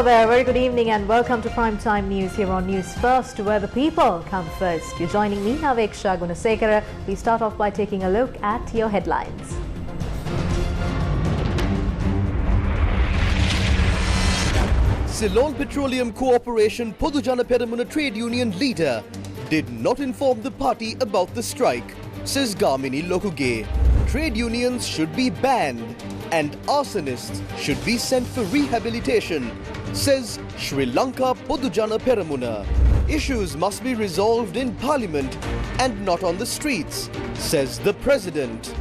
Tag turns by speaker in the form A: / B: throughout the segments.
A: Hello there, very good evening and welcome to Primetime News here on News First, where the people come first. You're joining me, Naveksha Gunasekara. We start off by taking a look at your headlines.
B: Ceylon Petroleum Corporation Podujana Peramuna trade union leader did not inform the party about the strike, says Gamini Lokuge. Trade unions should be banned and arsonists should be sent for rehabilitation, says Sri Lanka Podujana Peramuna. Issues must be resolved in parliament and not on the streets, says the president.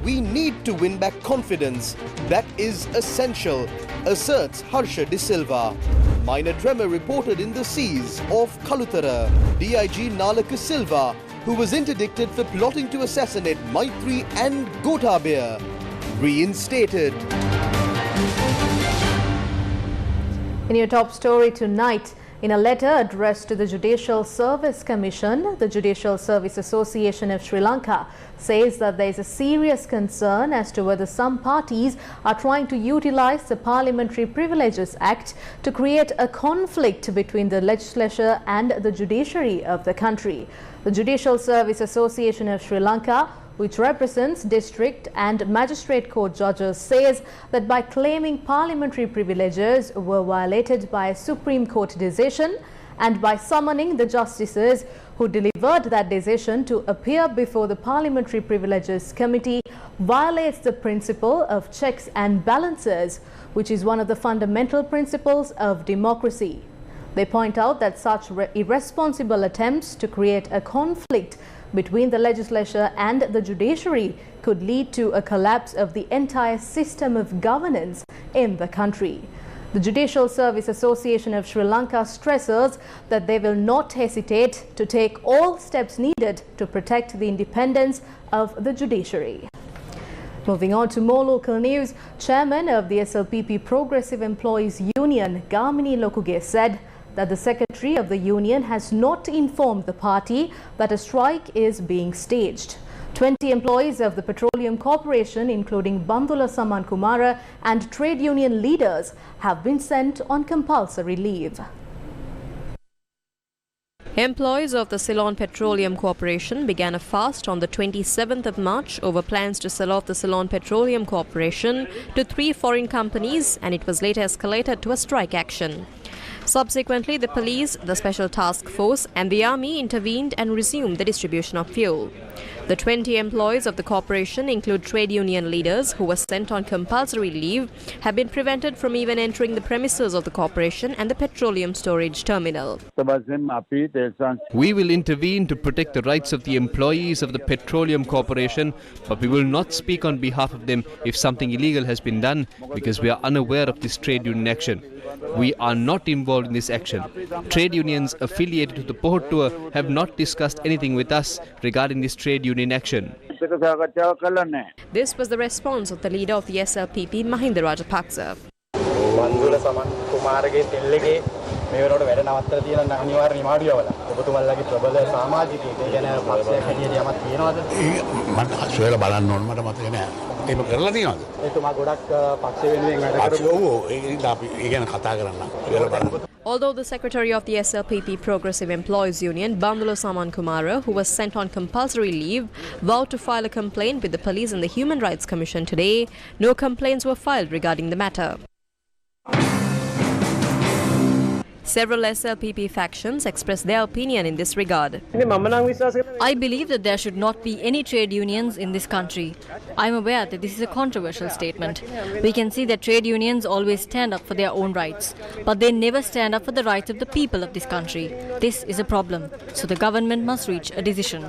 B: We need to win back confidence. That is essential, asserts Harsha De Silva. Minor tremor reported in the seas off Kalutara. DIG Nalaka Silva, who was interdicted for plotting to assassinate Maitri and Gotabaya, reinstated.
A: In your top story tonight, in a letter addressed to the Judicial Service Commission, the Judicial Service Association of Sri Lanka says that there is a serious concern as to whether some parties are trying to utilize the Parliamentary Privileges Act to create a conflict between the legislature and the judiciary of the country. The Judicial Service Association of Sri Lanka, which represents district and magistrate court judges, says that by claiming parliamentary privileges were violated by a Supreme Court decision and by summoning the justices who delivered that decision to appear before the Parliamentary Privileges Committee violates the principle of checks and balances, which is one of the fundamental principles of democracy. They point out that such irresponsible attempts to create a conflict between the legislature and the judiciary could lead to a collapse of the entire system of governance in the country. The Judicial Service Association of Sri Lanka stresses that they will not hesitate to take all steps needed to protect the independence of the judiciary. Moving on to more local news, Chairman of the SLPP Progressive Employees Union, Gamini Lokuge, said that the Secretary of the Union has not informed the party that a strike is being staged. 20 employees of the Petroleum Corporation, including Bandula Saman Kumara and trade union leaders, have been sent on compulsory leave.
C: Employees of the Ceylon Petroleum Corporation began a fast on the 27th of March over plans to sell off the Ceylon Petroleum Corporation to 3 foreign companies, and it was later escalated to a strike action. Subsequently, the police, the Special Task Force and the Army intervened and resumed the distribution of fuel. The 20 employees of the corporation include trade union leaders who were sent on compulsory leave, have been prevented from even entering the premises of the corporation and the petroleum storage terminal.
D: We will intervene to protect the rights of the employees of the Petroleum Corporation, but we will not speak on behalf of them if something illegal has been done, because we are unaware of this trade union action. We are not involved in this action. Trade unions affiliated to the Pohot Tour have not discussed anything with us regarding this trade union action.
C: This was the response of the leader of the SLPP, Mahinda Rajapaksa. Although the secretary of the SLPP Progressive Employees Union, Bandula Saman Kumara, who was sent on compulsory leave, vowed to file a complaint with the police and the Human Rights Commission today, no complaints were filed regarding the matter. Several SLPP factions expressed their opinion in this regard.
E: I believe that there should not be any trade unions in this country. I am aware that this is a controversial statement. We can see that trade unions always stand up for their own rights, but they never stand up for the rights of the people of this country. This is a problem, so the government must reach a decision.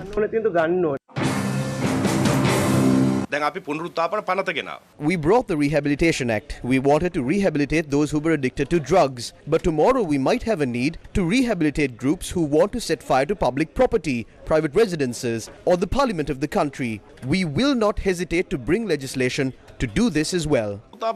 B: We brought the Rehabilitation Act. We wanted to rehabilitate those who were addicted to drugs. But tomorrow we might have a need to rehabilitate groups who want to set fire to public property, private residences, or the parliament of the country. We will not hesitate to bring legislation to do this as well. The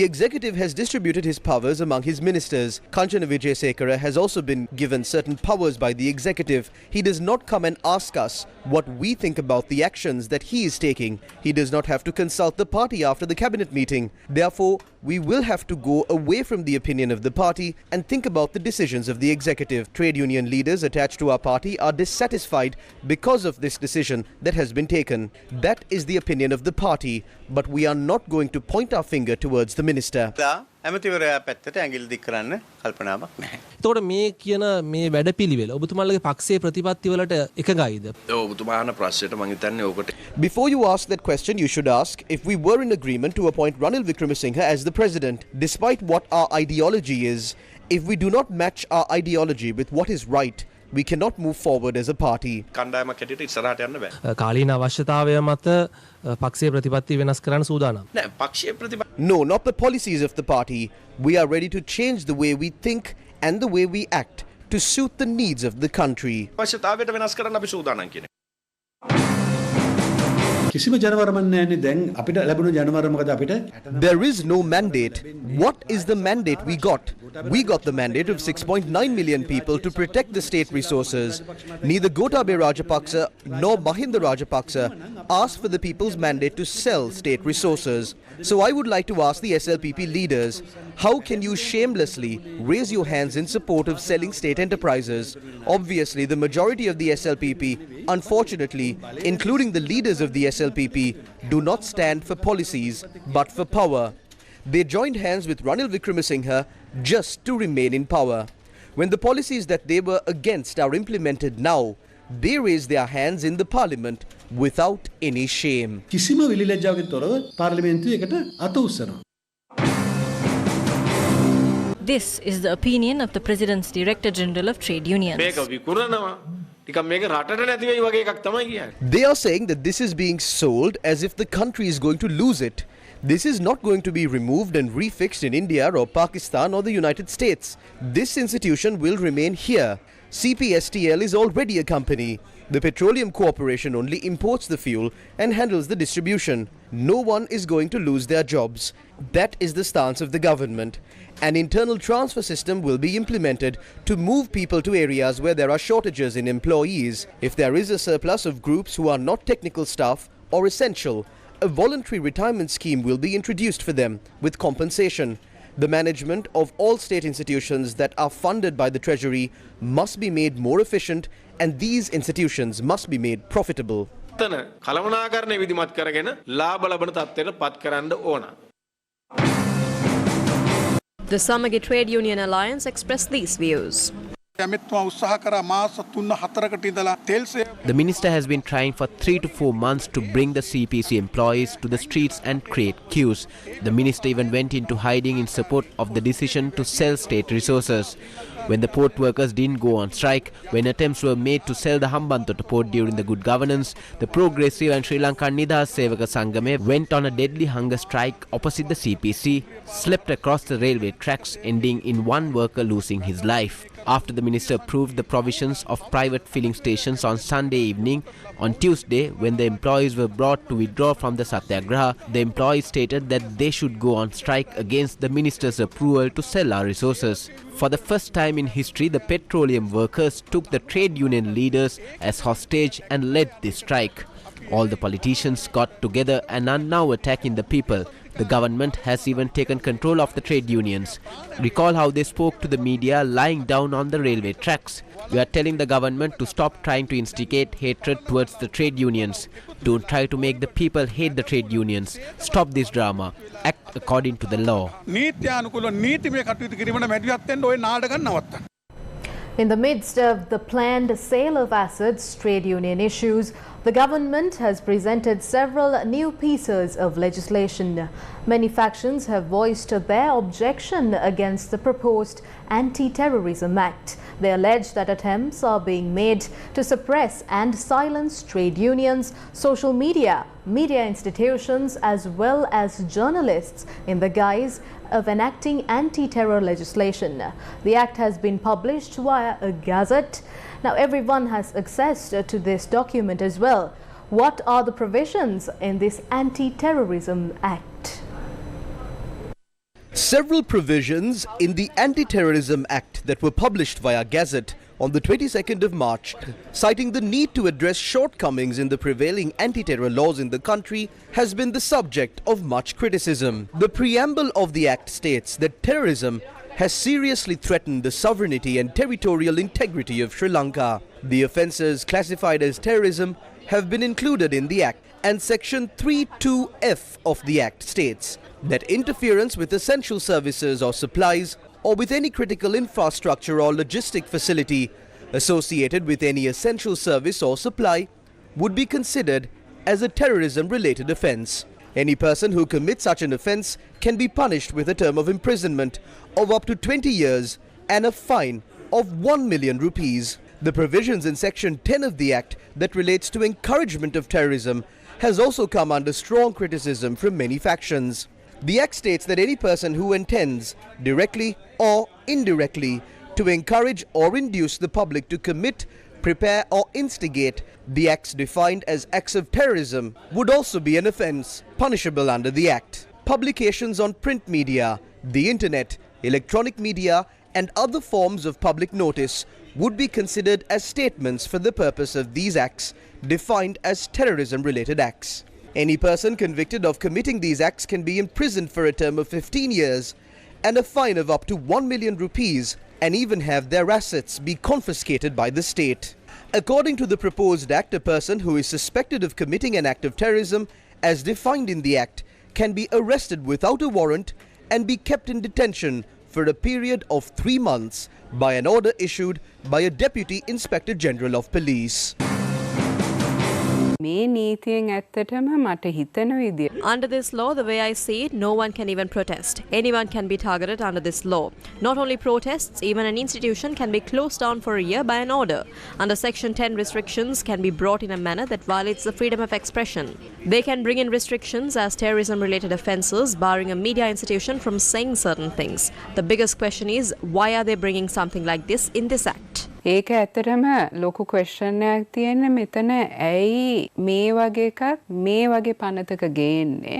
B: executive has distributed his powers among his ministers. Kanchana Vijayasekara has also been given certain powers by the executive. He does not come and ask us what we think about the actions that he is taking. He does not have to consult the party after the cabinet meeting. Therefore, we will have to go away from the opinion of the party and think about the decisions of the executive. Trade union leaders attached to our party are dissatisfied because of this decision that has been taken. That is the opinion of the party, but we are not going to point our finger towards the minister.
F: ඇමතිවරයා පැත්තට ඇඟිලි දික් කරන්න කල්පනාවක් නැහැ.
G: එතකොට මේ කියන මේ වැඩපිළිවෙල ඔබතුමාලගේ පක්ෂයේ ප්‍රතිපත්ති වලට එකගයිද?
F: ඔබතුමා අහන ප්‍රශ්නෙට මම හිතන්නේ ඕකට.
B: Before you ask that question, you should ask if we were in agreement to appoint Ranil Wickremesinghe as the president, despite what our ideology is. If we do not match our ideology with what is right, we cannot move forward as a party.
F: කණ්ඩායමක් හැටියට ඉස්සරහට යන්න බෑ.
G: කාලීන අවශ්‍යතාවය මත පක්ෂයේ ප්‍රතිපත්ති වෙනස් කරන්න සූදානම්.
F: නෑ පක්ෂයේ ප්‍රතිපත්ති.
B: No, not the policies of the party. We are ready to change the way we think and the way we act to suit the needs of the country.
F: අවශ්‍යතාවයට වෙනස් කරන්න අපි සූදානම් කියන්නේ.
H: කිසිම ජනවරමක් නැන්නේ දැන් අපිට ලැබුණු ජනවර මොකද අපිට?
B: There is no mandate. What is the mandate we got? We got the mandate of 6.9 million people to protect the state resources. Neither Gotabaya Rajapaksa nor Mahinda Rajapaksa asked for the people's mandate to sell state resources. So I would like to ask the SLPP leaders, how can you shamelessly raise your hands in support of selling state enterprises? Obviously, the majority of the SLPP, unfortunately, including the leaders of the SLPP, do not stand for policies but for power. They joined hands with Ranil Wickremesinghe just to remain in power. When the policies that they were against are implemented now, they raise their hands in the parliament without any shame.
H: කිසිම විලිලැජ්ජාවකින් තොරව පාර්ලිමේන්තුවේ එකට අත උස්සනවා.
E: This is the opinion of the President's Director General of Trade Unions.
B: They are saying that this is being sold as if the country is going to lose it. This is not going to be removed and refixed in India or Pakistan or the United States. This institution will remain here. CPSTL is already a company. The Petroleum Corporation only imports the fuel and handles the distribution. No one is going to lose their jobs. That is the stance of the government. An internal transfer system will be implemented to move people to areas where there are shortages in employees. If there is a surplus of groups who are not technical staff or essential, a voluntary retirement scheme will be introduced for them with compensation. The management of all state institutions that are funded by the Treasury must be made more efficient, and these institutions must be made profitable.
F: කළමනාකරණය විධිමත් කරගෙන ලාභ ලබන තත්ත්වයට පත් කරන්න ඕන.
C: The Samagi Trade Union Alliance expressed these views.
I: The minister has been trying for 3 to 4 months to bring the CPC employees to the streets and create queues. The minister even went into hiding in support of the decision to sell state resources. When the port workers didn't go on strike, when attempts were made to sell the Hambantota port during the good governance, the Progressive and Sri Lanka Nidahas Sevaka Sangame went on a deadly hunger strike opposite the CPC, slept across the railway tracks, ending in one worker losing his life. After the minister approved the provisions of private filling stations on Sunday evening, on Tuesday, when the employees were brought to withdraw from the Satyagraha, the employees stated that they should go on strike against the minister's approval to sell our resources. For the first time in history, the petroleum workers took the trade union leaders as hostage and led this strike. All the politicians got together and are now attacking the people. The government has even taken control of the trade unions. Recall how they spoke to the media lying down on the railway tracks. We are telling the government to stop trying to instigate hatred towards the trade unions. Don't try to make the people hate the trade unions. Stop this drama. Act according to the law.
A: In the midst of the planned sale of assets, trade union issues, the government has presented several new pieces of legislation. Many factions have voiced their objection against the proposed Anti-Terrorism Act. They allege that attempts are being made to suppress and silence trade unions, social media, media institutions, as well as journalists in the guise of enacting anti-terror legislation. The act has been published via a gazette. Now everyone has access to this document as well. What are the provisions in this Anti-Terrorism Act?
B: Several provisions in the Anti-Terrorism Act that were published via Gazette on the 22nd of March, citing the need to address shortcomings in the prevailing anti-terror laws in the country, has been the subject of much criticism. The preamble of the Act states that terrorism has seriously threatened the sovereignty and territorial integrity of Sri Lanka. The offences classified as terrorism have been included in the Act, and Section 3(2)(f) of the Act states that interference with essential services or supplies or with any critical infrastructure or logistic facility associated with any essential service or supply would be considered as a terrorism-related offence. Any person who commits such an offence can be punished with a term of imprisonment of up to 20 years and a fine of 1 million rupees. The provisions in Section 10 of the Act that relates to encouragement of terrorism has also come under strong criticism from many factions. The Act states that any person who intends, directly or indirectly, to encourage or induce the public to commit, prepare or instigate the acts defined as acts of terrorism would also be an offence punishable under the Act. Publications on print media, the internet, electronic media and other forms of public notice would be considered as statements for the purpose of these acts defined as terrorism-related acts. Any person convicted of committing these acts can be imprisoned for a term of 15 years and a fine of up to 1 million rupees and even have their assets be confiscated by the state. According to the proposed act, a person who is suspected of committing an act of terrorism as defined in the Act can be arrested without a warrant and be kept in detention for a period of 3 months by an order issued by a Deputy Inspector General of Police.
C: Under this law, the way I see it, no one can even protest. Anyone can be targeted under this law. Not only protests, even an institution can be closed down for a year by an order. Under Section 10, restrictions can be brought in a manner that violates the freedom of expression. They can bring in restrictions as terrorism-related offences, barring a media institution from saying certain things. The biggest question is, why are they bringing something like this in this Act?
J: ඒක ඇත්තටම ලොකු question එකක් තියෙන්නේ මෙතන ඇයි මේ වගේ එකක් මේ වගේ පනතක ගේන්නේ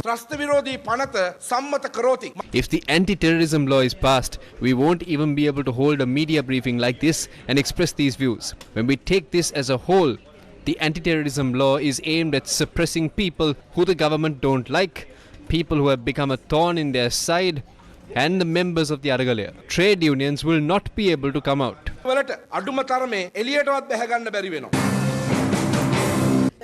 K: ත්‍රස්ත විරෝධී පනත සම්මත කරෝති.
D: If the anti-terrorism law is passed, we won't even be able to hold a media briefing like this and express these views. When we take this as a whole, the anti-terrorism law is aimed at suppressing people who the government don't like, people who have become a thorn in their side, and the members of the Aragalaya. Trade unions will not be able to come out.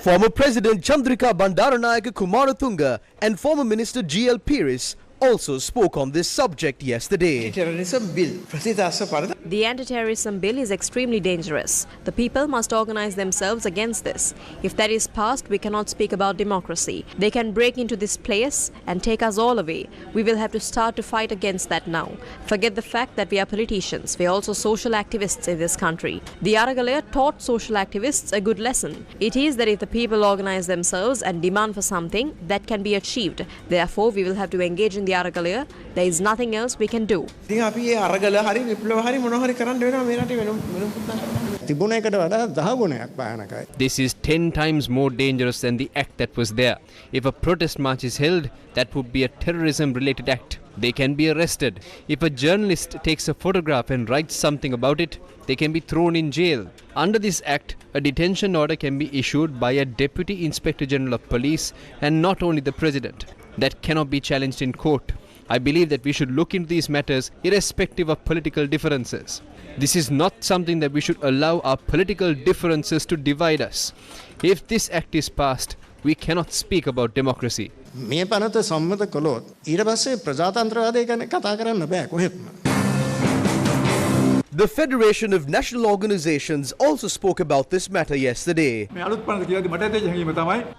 B: Former President Chandrika Bandaranayake Kumaratunga and former Minister G.L. Pereiras also spoke on this subject yesterday.
C: The anti-terrorism bill is extremely dangerous. The people must organize themselves against this. If that is passed, we cannot speak about democracy. They can break into this place and take us all away. We will have to start to fight against that now. Forget the fact that we are politicians. We are also social activists in this country. The Aragalaya taught social activists a good lesson. It is that if the people organize themselves and demand for something, that can be achieved. Therefore, we will have to engage in the Aragalaya. There is nothing else we can do.
D: This is 10 times more dangerous than the act that was there. If a protest march is held, that would be a terrorism-related act. They can be arrested. If a journalist takes a photograph and writes something about it, they can be thrown in jail. Under this act, a detention order can be issued by a Deputy Inspector General of Police and not only the President. That cannot be challenged in court. I believe that we should look into these matters irrespective of political differences. This is not something that we should allow our political differences to divide us. If this act is passed, we cannot speak about democracy.
H: මේ පනත සම්මත කළොත් ඊට පස්සේ ප්‍රජාතන්ත්‍රවාදය ගැන කතා කරන්න බෑ කොහෙත්ම.
B: The Federation of National Organizations also spoke about this matter yesterday.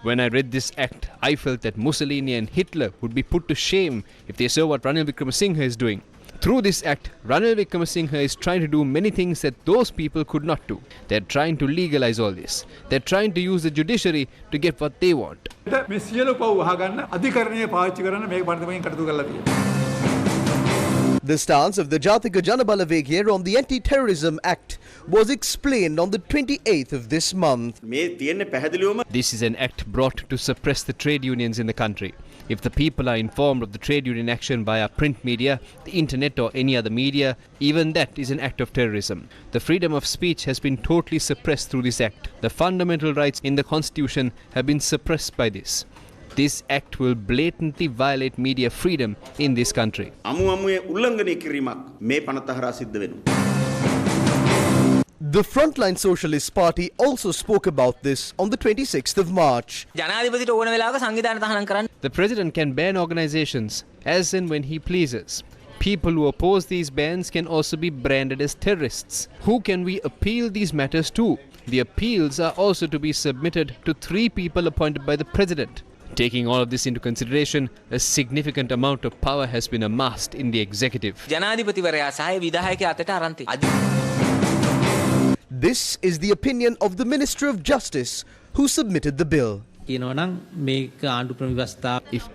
D: When I read this act, I felt that Mussolini and Hitler would be put to shame if they saw what Ranil Wickremesinghe is doing. Through this act, Ranil Wickremesinghe is trying to do many things that those people could not do. They're trying to legalize all this. They're trying to use the judiciary to get what they want.
B: The stance of the Jatika Janabalawegye on the Anti-Terrorism Act was explained on the 28th of this month.
D: This is an act brought to suppress the trade unions in the country. If the people are informed of the trade union action via print media, the internet or any other media, even that is an act of terrorism. The freedom of speech has been totally suppressed through this act. The fundamental rights in the constitution have been suppressed by this. This act will blatantly violate media freedom in this country.
B: The Frontline Socialist Party also spoke about this on the 26th of March.
D: The President can ban organizations as and when he pleases. People who oppose these bans can also be branded as terrorists. Who can we appeal these matters to? The appeals are also to be submitted to 3 people appointed by the President. Taking all of this into consideration, a significant amount of power has been amassed in the executive.
B: This is the opinion of the Minister of Justice who submitted the bill.
D: If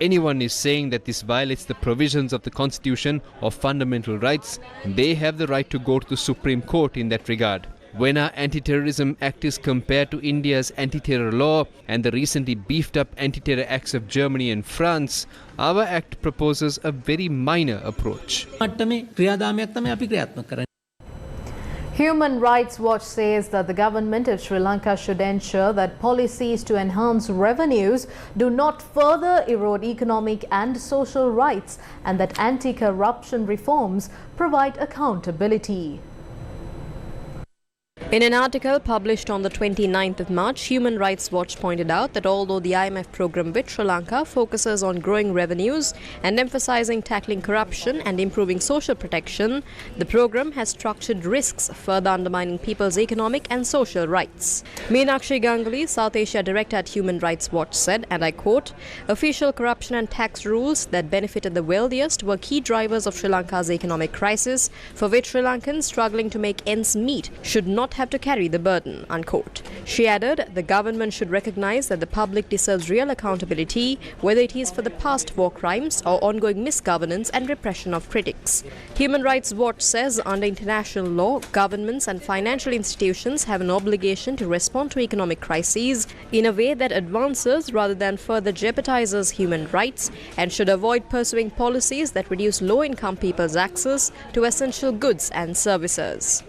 D: anyone is saying that this violates the provisions of the Constitution or fundamental rights, they have the right to go to the Supreme Court in that regard. When our Anti-Terrorism Act is compared to India's anti-terror law and the recently beefed up anti-terror acts of Germany and France, our act proposes a very minor approach.
A: Human Rights Watch says that the government of Sri Lanka should ensure that policies to enhance revenues do not further erode economic and social rights, and that anti-corruption reforms provide accountability.
C: In an article published on the 29th of March, Human Rights Watch pointed out that although the IMF program with Sri Lanka focuses on growing revenues and emphasizing tackling corruption and improving social protection, the program has structured risks further undermining people's economic and social rights. Meenakshi Ganguly, South Asia Director at Human Rights Watch, said, and I quote, "Official corruption and tax rules that benefited the wealthiest were key drivers of Sri Lanka's economic crisis, for which Sri Lankans struggling to make ends meet should not have to carry the burden," unquote. She added, the government should recognize that the public deserves real accountability, whether it is for the past war crimes or ongoing misgovernance and repression of critics. Human Rights Watch says under international law, governments and financial institutions have an obligation to respond to economic crises in a way that advances rather than further jeopardizes human rights, and should avoid pursuing policies that reduce low-income people's access to essential goods and services.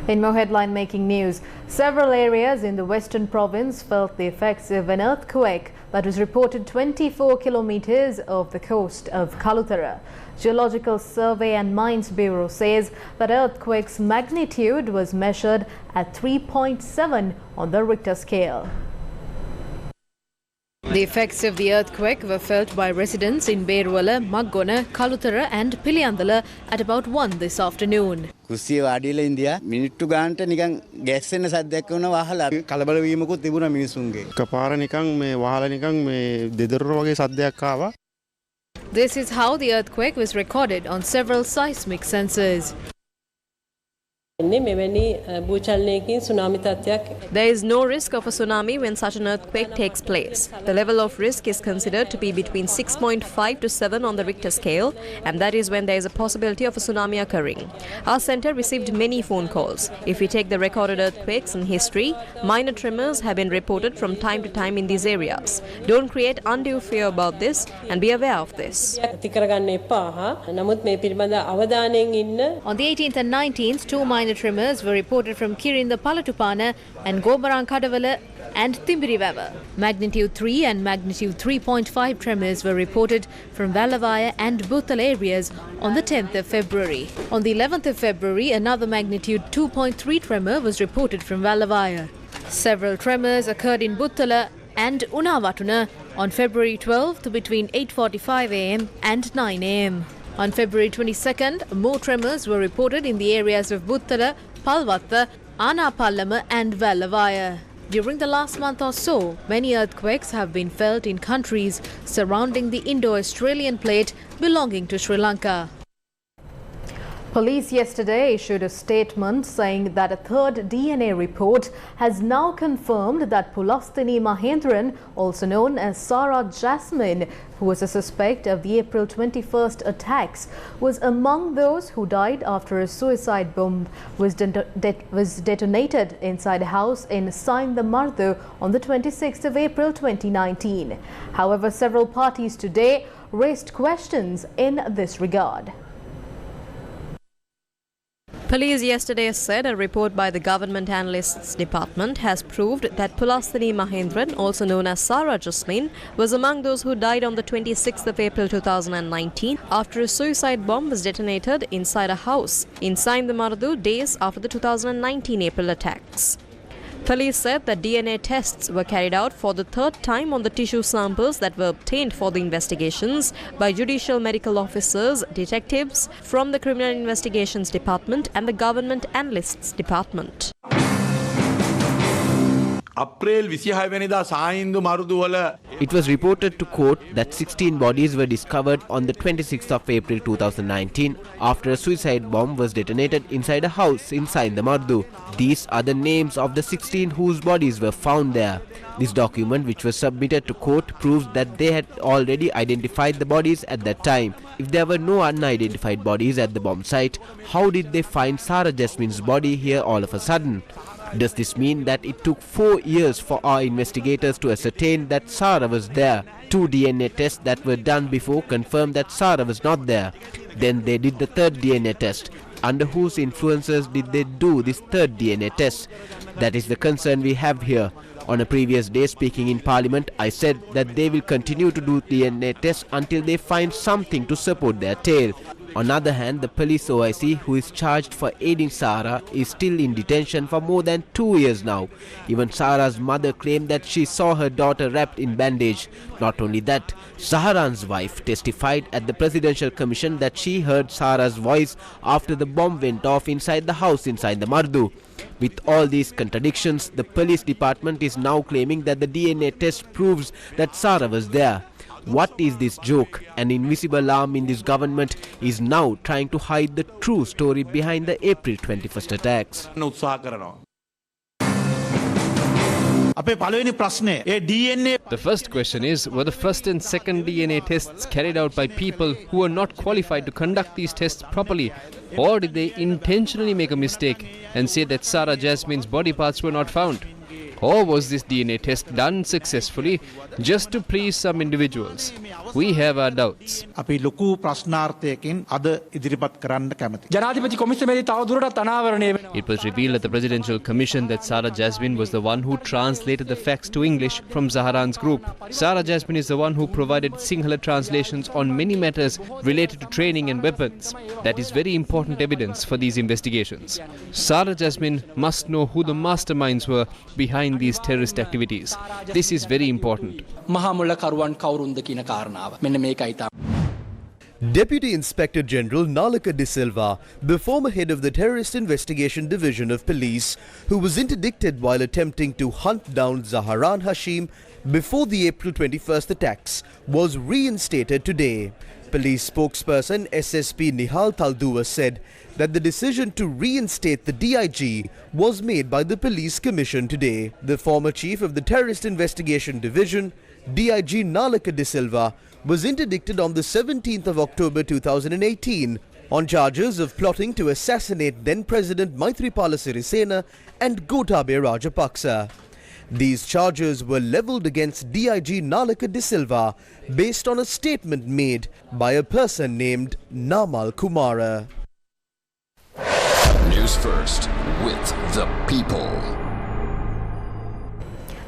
A: In more headline-making news, several areas in the western province felt the effects of an earthquake that was reported 24 kilometers off the coast of Kalutara. Geological Survey and Mines Bureau says that earthquake's magnitude was measured at 3.7 on the Richter scale. The effects of the earthquake were felt by residents in Beruwala, Maggona, Kalutara and Piliyandala at about 1 this afternoon.
L: කුස්සිය වාඩිලා India මිනිත්තු ගානට නිකන් ගැස්සෙන සද්දයක් වුණා වහලා කලබල වීමකුත් තිබුණා මිනිසුන්ගේ. එකපාර නිකන් මේ වහලා නිකන් මේ දෙදරුර වගේ සද්දයක් ආවා.
A: This is how the earthquake was recorded on several seismic sensors. There is no risk of a tsunami when such an earthquake takes place. The level of risk is considered to be between 6.5 to 7 on the Richter scale, and that is when there is a possibility of a tsunami occurring. Our centre received many phone calls. If we take the recorded earthquakes in history, minor tremors have been reported from time to time in these areas. Don't create undue fear about this and be aware of this. On the 18th and 19th, 2 minor tremors were reported from Kirinda Palatupana and Gobaran Kadavala and Timbiriwava. Magnitude 3 and magnitude 3.5 tremors were reported from Valavaya and Buttal areas on the 10th of February. On the 11th of February, another magnitude 2.3 tremor was reported from Valavaya. Several tremors occurred in Buttala and Unavatuna on February 12th between 8:45 am and 9 am. On February 22nd, more tremors were reported in the areas of Buttala, Palvatta, Anapallama and Valavaya. During the last month or so, many earthquakes have been felt in countries surrounding the Indo-Australian plate belonging to Sri Lanka. Police yesterday issued a statement saying that a third DNA report has now confirmed that Sarath Mahindran, also known as Sarath Jasmine, who was a suspect of the April 21st attacks, was among those who died after a suicide bomb was detonated inside a house in Saindamardu on the 26th of April 2019. However, several parties today raised questions in this regard.
C: Police yesterday said a report by the Government Analysts Department has proved that Sarath Mahindran, also known as Sarath Jasmine, was among those who died on the 26th of April 2019 after a suicide bomb was detonated inside a house in Saindamardu days after the 2019 April attacks. Police said that DNA tests were carried out for the third time on the tissue samples that were obtained for the investigations by judicial medical officers, detectives from the Criminal Investigations Department and the Government Analysts Department.
I: It was reported to court that 16 bodies were discovered on the 26th of April 2019 after a suicide bomb was detonated inside a house in Saindamardu. These are the names of the 16 whose bodies were found there. This document, which was submitted to court, proves that they had already identified the bodies at that time. If there were no unidentified bodies at the bomb site, how did they find Sarath Jasmine's body here all of a sudden? Does this mean that it took 4 years for our investigators to ascertain that Sarath was there? 2 DNA tests that were done before confirmed that Sarath was not there. Then they did the third DNA test. Under whose influences did they do this third DNA test? That is the concern we have here. On a previous day speaking in Parliament, I said that they will continue to do DNA tests until they find something to support their tale. On the other hand, the police OIC, who is charged for aiding Sarath, is still in detention for more than 2 years now. Even Sarath's mother claimed that she saw her daughter wrapped in bandage. Not only that, Saharan's wife testified at the Presidential Commission that she heard Sarath's voice after the bomb went off inside the house inside the Mardu. With all these contradictions, the police department is now claiming that the DNA test proves that Sarath was there. What is this joke? An invisible arm in this government is now trying to hide the true story behind the April 21st attacks.
D: The first question is, were the first and second DNA tests carried out by people who were not qualified to conduct these tests properly? Or did they intentionally make a mistake and say that Sarath Jasmine's body parts were not found? Or was this DNA test done successfully just to please some individuals? We have our doubts.
M: It was
D: revealed at the Presidential Commission that Sarath Jasmine was the one who translated the facts to English from Zaharan's group. Sarath Jasmine is the one who provided Sinhala translations on many matters related to training and weapons. That is very important evidence for these investigations. Sarath Jasmine must know who the masterminds were behind these terrorist activities. This is very important.
B: Deputy Inspector General Nalaka De Silva, the former head of the Terrorist Investigation Division of Police, who was interdicted while attempting to hunt down Zaharan Hashim before the April 21st attacks, was reinstated today. Police spokesperson SSP Nihal Taldua said that the decision to reinstate the DIG was made by the Police Commission today. The former chief of the Terrorist Investigation Division, DIG Nalaka De Silva, was interdicted on the 17th of October 2018 on charges of plotting to assassinate then-President Maithripala Sirisena and Gotabaya Rajapaksa. These charges were levelled against DIG Nalaka De Silva based on a statement made by a person named Namal Kumara.
N: News First with the people.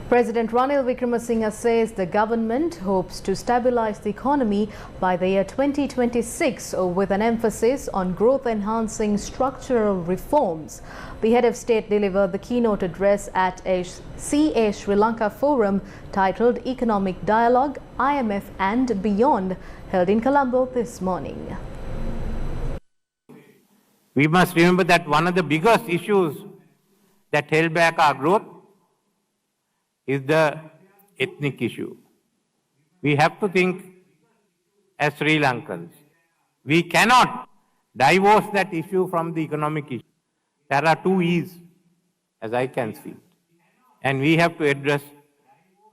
A: President Ranil Wickremesinghe says the government hopes to stabilize the economy by the year 2026 with an emphasis on growth-enhancing structural reforms. The head of state delivered the keynote address at a CA Sri Lanka forum titled Economic Dialogue, IMF and Beyond, held in Colombo this morning.
O: We must remember that one of the biggest issues that held back our growth is the ethnic issue. We have to think as Sri Lankans. We cannot divorce that issue from the economic issue. There are two E's, as I can see. And we have to address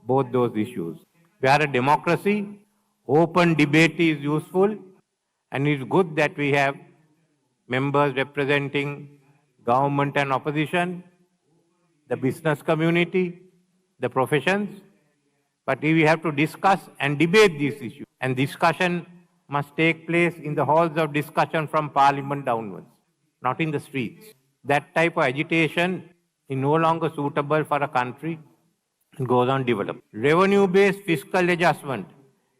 O: both those issues. We are a democracy. Open debate is useful. And it's good that we have members representing government and opposition, the business community, the professions. But we have to discuss and debate these issues. And discussion must take place in the halls of discussion from Parliament downwards, not in the streets. That type of agitation is no longer suitable for a country and goes on development. Revenue-based fiscal adjustment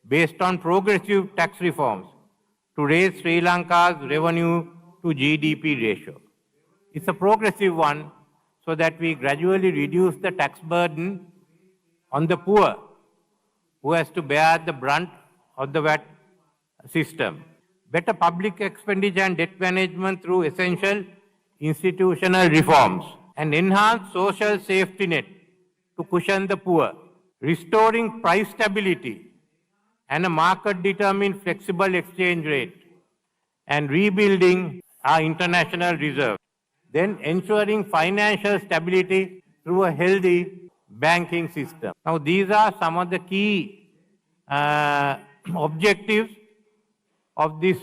O: based on progressive tax reforms to raise Sri Lanka's revenue to GDP ratio. It's a progressive one so that we gradually reduce the tax burden on the poor who has to bear the brunt of the VAT system. Better public expenditure and debt management through essential institutional reforms and enhance social safety net to cushion the poor. Restoring price stability and a market-determined flexible exchange rate and rebuilding our international reserve. Then ensuring financial stability through a healthy banking system. Now, these are some of the key objectives of this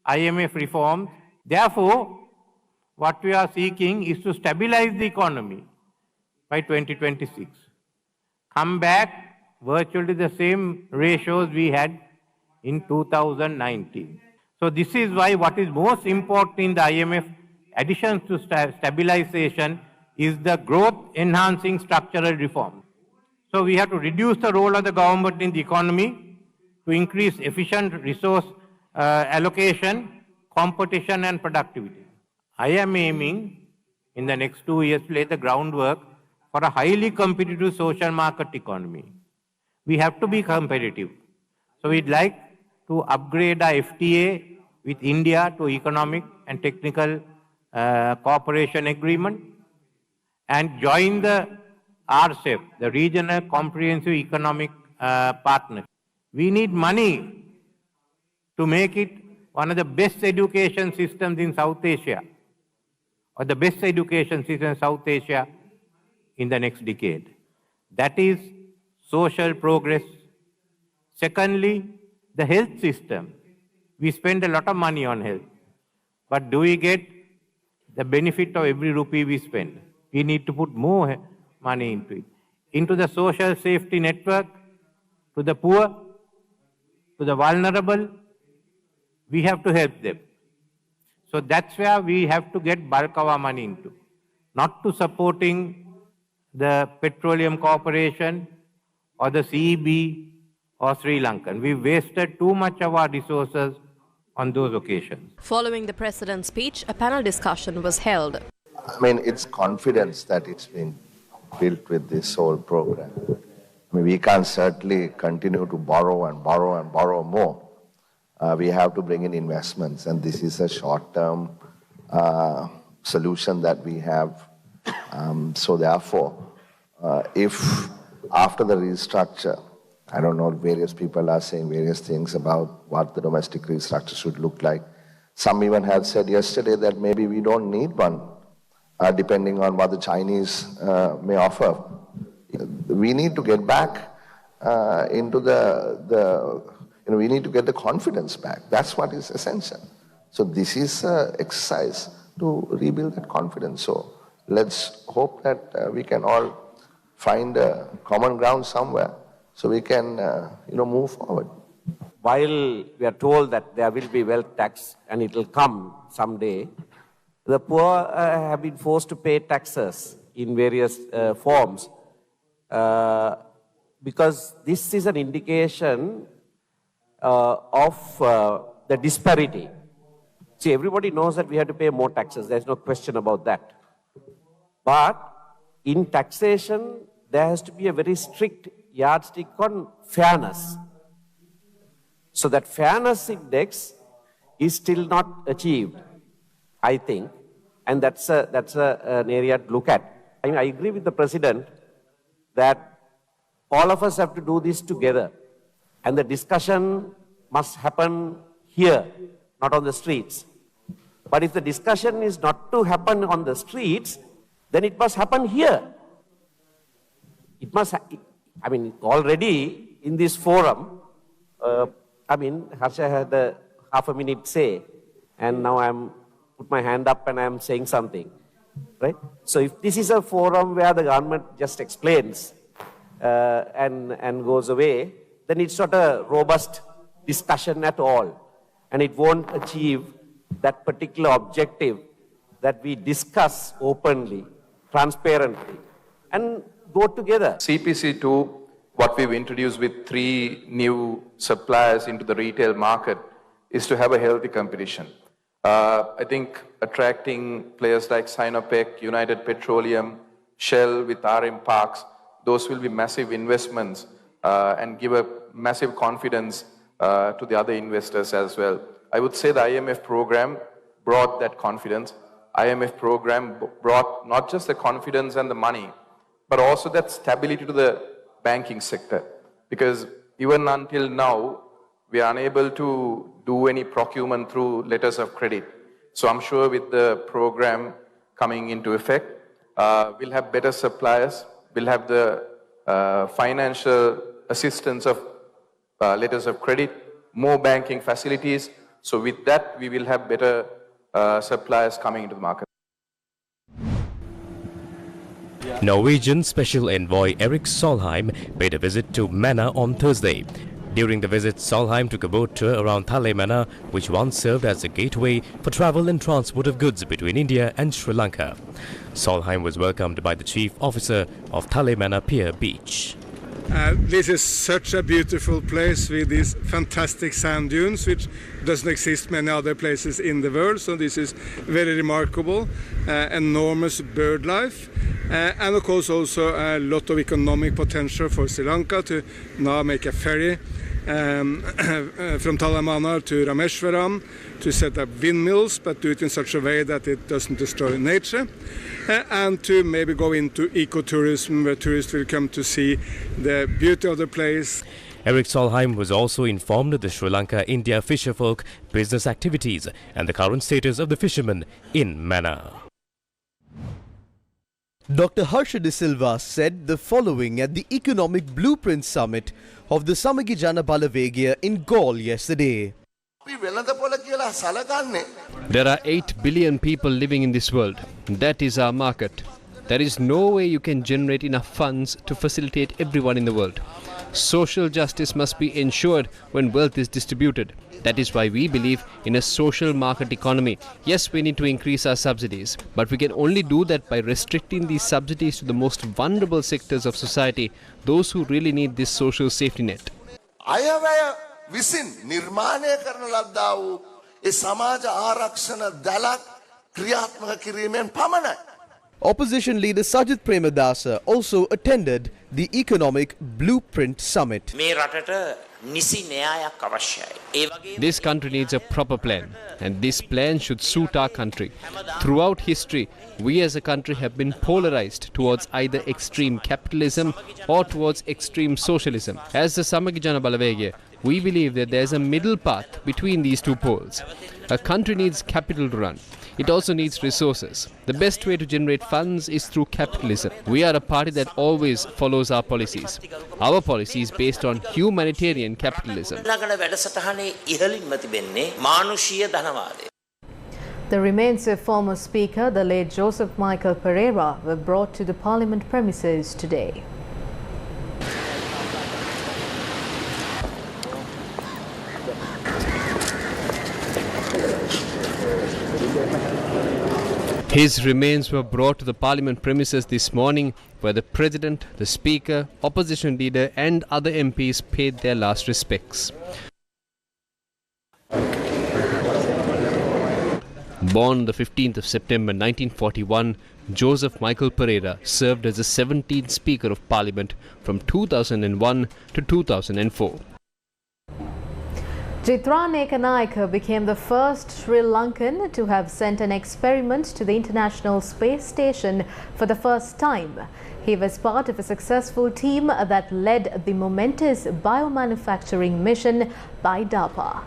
O: IMF reform. Therefore, what we are seeking is to stabilize the economy by 2026. Come back virtually the same ratios we had in 2019. So this is why what is most important in the IMF addition to stabilization is the growth-enhancing structural reform. So we have to reduce the role of the government in the economy to increase efficient resource allocation, competition and productivity. I am aiming in the next 2 years to lay the groundwork for a highly competitive social market economy. We have to be competitive. So we'd like to upgrade our FTA with India to economic and technical cooperation agreement and join the RCEP, the Regional Comprehensive Economic Partnership. We need money to make it one of the best education systems in South Asia, or the best education system in South Asia in the next decade. That is social progress. Secondly, the health system. We spend a lot of money on health, but do we get the benefit of every rupee we spend? We need to put more money into it. Into the social safety network, to the poor, to the vulnerable, we have to help them. So that's where we have to get bulk of our money into. Not to supporting the Petroleum Corporation or the CEB or Sri Lankan. We wasted too much of our resources on those occasions.
C: Following the President's speech, a panel discussion was held.
M: I mean, it's confidence that it's been built with this whole program. I mean, we can't certainly continue to borrow and borrow and borrow more. We have to bring in investments, and this is a short-term solution that we have. So therefore, if after the restructure, I don't know, various people are saying various things about what the domestic restructure should look like. Some even have said yesterday that maybe we don't need one, depending on what the Chinese may offer. We need to get back into we need to get the confidence back. That's what is essential. So this is an exercise to rebuild that confidence. So let's hope that we can all find a common ground somewhere so we can move forward.
P: While we are told that there will be wealth tax and it will come someday, the poor have been forced to pay taxes in various forms because this is an indication of the disparity. See, everybody knows that we have to pay more taxes. There's no question about that. But in taxation, there has to be a very strict yardstick on fairness. So that fairness index is still not achieved, I think. And that's an area to look at. I mean, I agree with the President that all of us have to do this together. And the discussion must happen here, not on the streets. But if the discussion is not to happen on the streets, then it must happen here. It must, already in this forum, Harsha had a half a minute say, and now I'm put my hand up and I'm saying something, right? So if this is a forum where the government just explains and goes away, then it's not a robust discussion at all, and it won't achieve that particular objective that we discuss openly, transparently, and go together.
Q: CPC2, what we've introduced with 3 new suppliers into the retail market, is to have a healthy competition. I think attracting players like Sinopec, United Petroleum, Shell with RM Parks, those will be massive investments and give a massive confidence to the other investors as well. I would say the IMF program brought that confidence. IMF program brought not just the confidence and the money, but also that stability to the banking sector. Because even until now, we are unable to do any procurement through letters of credit. So I'm sure with the program coming into effect, we'll have better suppliers, we'll have the financial assistance of letters of credit, more banking facilities. So with that, we will have better suppliers coming into the market.
R: Norwegian Special Envoy Erik Solheim paid a visit to Manor on Thursday. During the visit, Solheim took a boat tour around Thale Manor, which once served as a gateway for travel and transport of goods between India and Sri Lanka. Solheim was welcomed by the chief officer of Thale Manor Pier Beach.
S: This is such a beautiful place with these fantastic sand dunes, which doesn't exist many other places in the world. So this is very remarkable, enormous bird life, and of course also a lot of economic potential for Sri Lanka to now make a ferry from Talamanar to Rameshwaram, to set up windmills, but do it in such a way that it doesn't destroy nature, and to maybe go into ecotourism, where tourists will come to see the beauty of the place.
R: Erik Solheim was also informed of the Sri Lanka-India fisherfolk business activities and the current status of the fishermen in Manor.
B: Dr. Harsha De Silva said the following at the Economic Blueprint Summit of the Samagijana Balavagia in Gaul yesterday.
D: There are 8 billion people living in this world. That is our market. There is no way you can generate enough funds to facilitate everyone in the world. Social justice must be ensured when wealth is distributed. That is why we believe in a social market economy. Yes, we need to increase our subsidies, but we can only do that by restricting these subsidies to the most vulnerable sectors of society, those who really need this social safety net.
T: විසින් නිර්මාණය කරන ලද්දා වූ ඒ සමාජ ආරක්ෂණ දලක් ක්‍රියාත්මක කිරීමෙන් පමණයි.
B: Opposition leader Sajith Premadasa also attended the Economic Blueprint Summit.
D: This country needs a proper plan, and this plan should suit our country. Throughout history, we as a country have been polarized towards either extreme capitalism or towards extreme socialism. As the Samagijana Balavagia, we believe that there is a middle path between these two poles. A country needs capital to run. It also needs resources. The best way to generate funds is through capitalism. We are a party that always follows our policies. Our policy is based on humanitarian capitalism.
A: The remains of former Speaker, the late Joseph Michael Pereira, were brought to the Parliament premises today.
D: His remains were brought to the Parliament premises this morning, where the President, the Speaker, Opposition Leader and other MPs paid their last respects. Born the 15th of September 1941, Joseph Michael Pereira served as the 17th Speaker of Parliament from 2001 to 2004.
A: Chitra Nekanayake became the first Sri Lankan to have sent an experiment to the International Space Station for the first time. He was part of a successful team that led the momentous biomanufacturing mission by DARPA.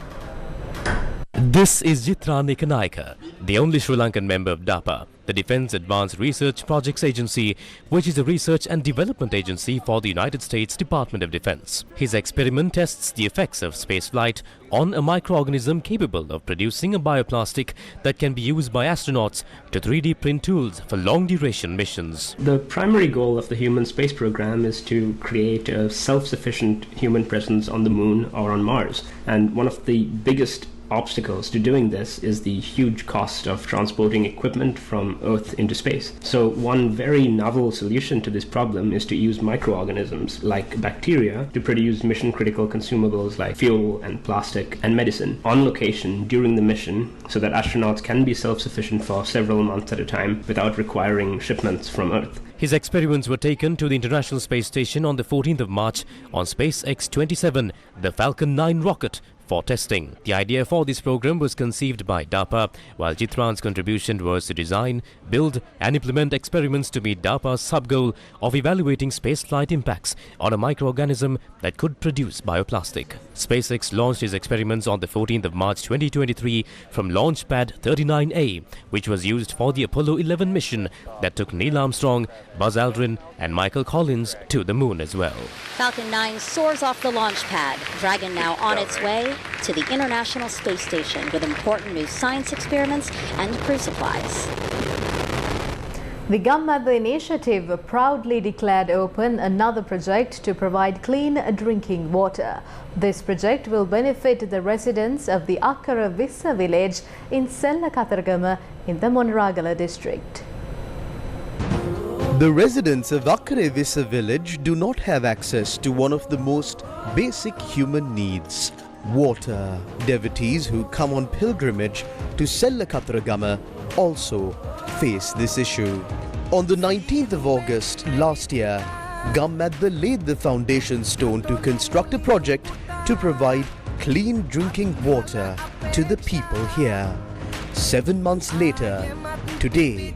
R: This is Jitra Nikanayaka, the only Sri Lankan member of DARPA, the Defence Advanced Research Projects Agency, which is a research and development agency for the United States Department of Defense. His experiment tests the effects of spaceflight on a microorganism capable of producing a bioplastic that can be used by astronauts to 3D print tools for long-duration missions.
U: The primary goal of the human space program is to create a self-sufficient human presence on the moon or on Mars. And one of the biggest obstacles to doing this is the huge cost of transporting equipment from Earth into space. So one very novel solution to this problem is to use microorganisms like bacteria to produce mission-critical consumables like fuel and plastic and medicine on location during the mission so that astronauts can be self-sufficient for several months at a time without requiring shipments from Earth.
R: His experiments were taken to the International Space Station on the 14th of March on SpaceX 27, the Falcon 9 rocket, for testing. The idea for this program was conceived by DARPA, while Jitran's contribution was to design, build and implement experiments to meet DARPA's sub-goal of evaluating spaceflight impacts on a microorganism that could produce bioplastic. SpaceX launched its experiments on the 14th of March 2023 from Launch Pad 39A, which was used for the Apollo 11 mission that took Neil Armstrong, Buzz Aldrin and Michael Collins to the moon as well.
V: Falcon 9 soars off the launch pad, Dragon now on its way to the International Space Station with important new science experiments and crew supplies.
A: The Gumme initiative proudly declared open another project to provide clean drinking water. This project will benefit the residents of the Akkara Vissa village in Srilankanbeauty in the Monragala district.
B: The residents of Akkara Vissa village do not have access to one of the most basic human needs, water. Devotees who come on pilgrimage to Srilankanbeauty also face this issue. On the 19th of August last year, Gumme laid the foundation stone to construct a project to provide clean drinking water to the people here. 7 months later, today,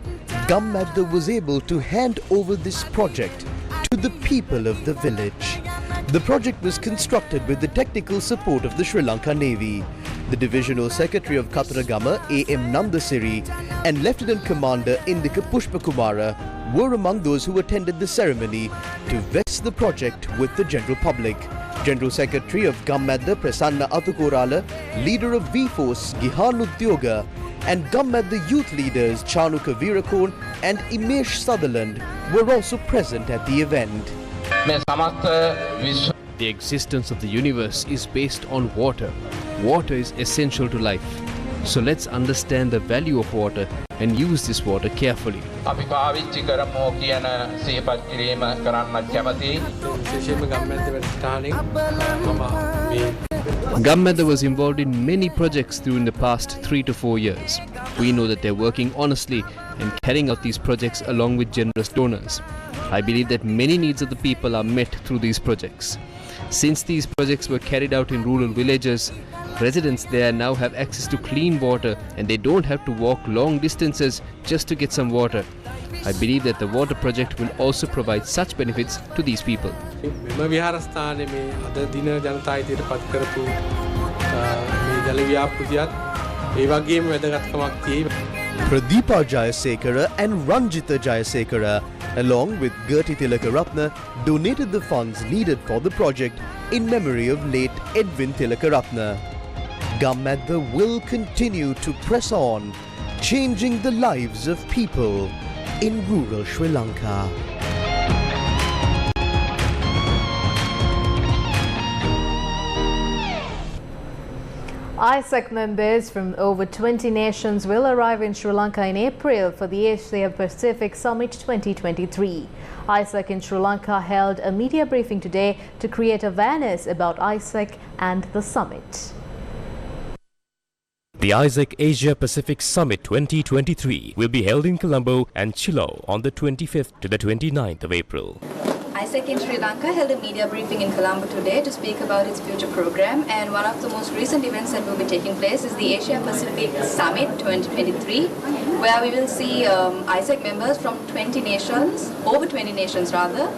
B: Gumme was able to hand over this project to the people of the village. The project was constructed with the technical support of the Sri Lanka Navy. The Divisional Secretary of Kataragama, A.M. Nandasiri, and Lieutenant Commander Indika Pushpakumara were among those who attended the ceremony to vest the project with the general public. General Secretary of Gumme Prasanna Athukorala, leader of V-Force Gihan Udyoga, and Gumme youth leaders Chanuka Virakon and Imesh Sutherland were also present at the event.
D: The existence of the universe is based on water. Water is essential to life. So let's understand the value of water and use this water carefully. Gumme was involved in many projects during the past 3 to 4 years. We know that they're working honestly and carrying out these projects along with generous donors. I believe that many needs of the people are met through these projects. Since these projects were carried out in rural villages, residents there now have access to clean water and they don't have to walk long distances just to get some water. I believe that the water project will also provide such benefits to these people.
B: Pradeepa Jayasekara and Ranjita Jayasekara, along with Gerti Tilakaratne, donated the funds needed for the project in memory of late Edwin Tilakaratne. Gumme will continue to press on, changing the lives of people in rural Sri Lanka.
A: ISAC members from over 20 nations will arrive in Sri Lanka in April for the Asia Pacific Summit 2023. ISAC in Sri Lanka held a media briefing today to create awareness about ISAC and the summit.
R: The ISAC Asia Pacific Summit 2023 will be held in Colombo and Chilo on the 25th to the 29th of April.
W: ISAC in Sri Lanka held a media briefing in Colombo today to speak about its future program, and one of the most recent events that will be taking place is the Asia Pacific Summit 2023, where we will see ISAC members from 20 nations, over 20 nations rather,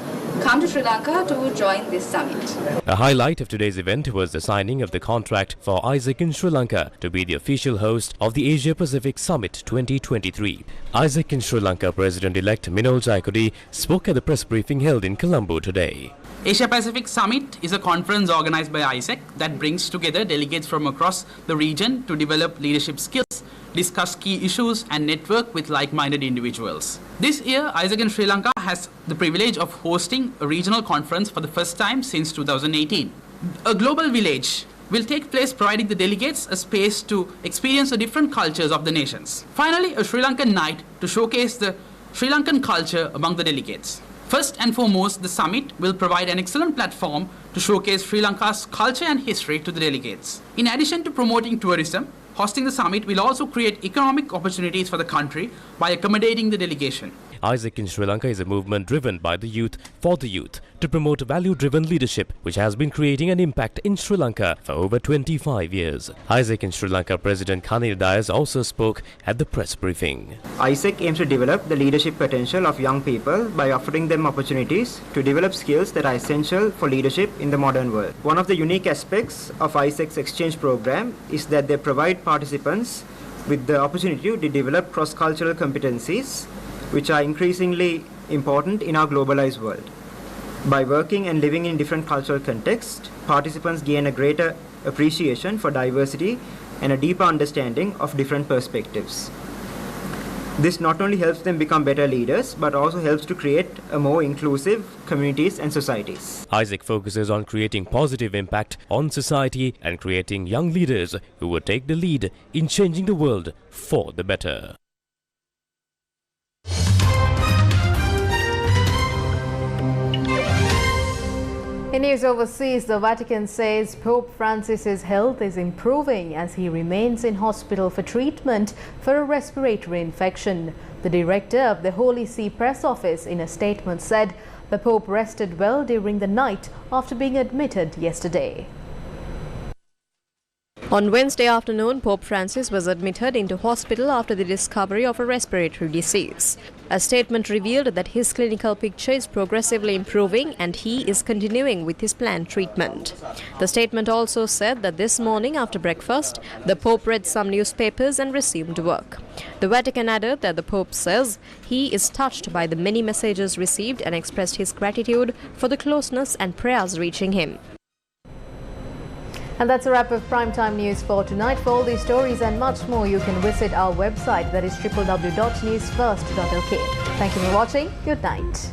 W: come to Sri Lanka to join this summit.
R: A highlight of today's event was the signing of the contract for Isaac in Sri Lanka to be the official host of the Asia-Pacific Summit 2023. Isaac in Sri Lanka President-elect Minol Jayakodi spoke at the press briefing held in Colombo today.
E: Asia-Pacific Summit is a conference organized by ISAC that brings together delegates from across the region to develop leadership skills, discuss key issues and network with like-minded individuals. This year, ISAC in Sri Lanka has the privilege of hosting a regional conference for the first time since 2018. A global village will take place providing the delegates a space to experience the different cultures of the nations. Finally, a Sri Lankan night to showcase the Sri Lankan culture among the delegates. First and foremost, the summit will provide an excellent platform to showcase Sri Lanka's culture and history to the delegates. In addition to promoting tourism, hosting the summit will also create economic opportunities for the country by accommodating the delegation.
R: Isaac in Sri Lanka is a movement driven by the youth for the youth to promote value-driven leadership, which has been creating an impact in Sri Lanka for over 25 years. Isaac in Sri Lanka President Khanil Dias also spoke at the press briefing.
F: ISAC aims to develop the leadership potential of young people by offering them opportunities to develop skills that are essential for leadership in the modern world. One of the unique aspects of ISAC's exchange program is that they provide participants with the opportunity to develop cross-cultural competencies, which are increasingly important in our globalized world. By working and living in different cultural contexts, participants gain a greater appreciation for diversity and a deeper understanding of different perspectives. This not only helps them become better leaders, but also helps to create a more inclusive communities and societies.
R: Isaac focuses on creating positive impact on society and creating young leaders who will take the lead in changing the world for the better.
A: In news overseas, the Vatican says Pope Francis's health is improving as he remains in hospital for treatment for a respiratory infection. The director of the Holy See Press Office in a statement said the Pope rested well during the night after being admitted yesterday.
C: On Wednesday afternoon, Pope Francis was admitted into hospital after the discovery of a respiratory disease. A statement revealed that his clinical picture is progressively improving and he is continuing with his planned treatment. The statement also said that this morning after breakfast, the Pope read some newspapers and resumed work. The Vatican added that the Pope says he is touched by the many messages received and expressed his gratitude for the closeness and prayers reaching him.
A: And that's a wrap of Primetime News for tonight. For all these stories and much more, you can visit our website, that is www.newsfirst.lk. Thank you for watching. Good night.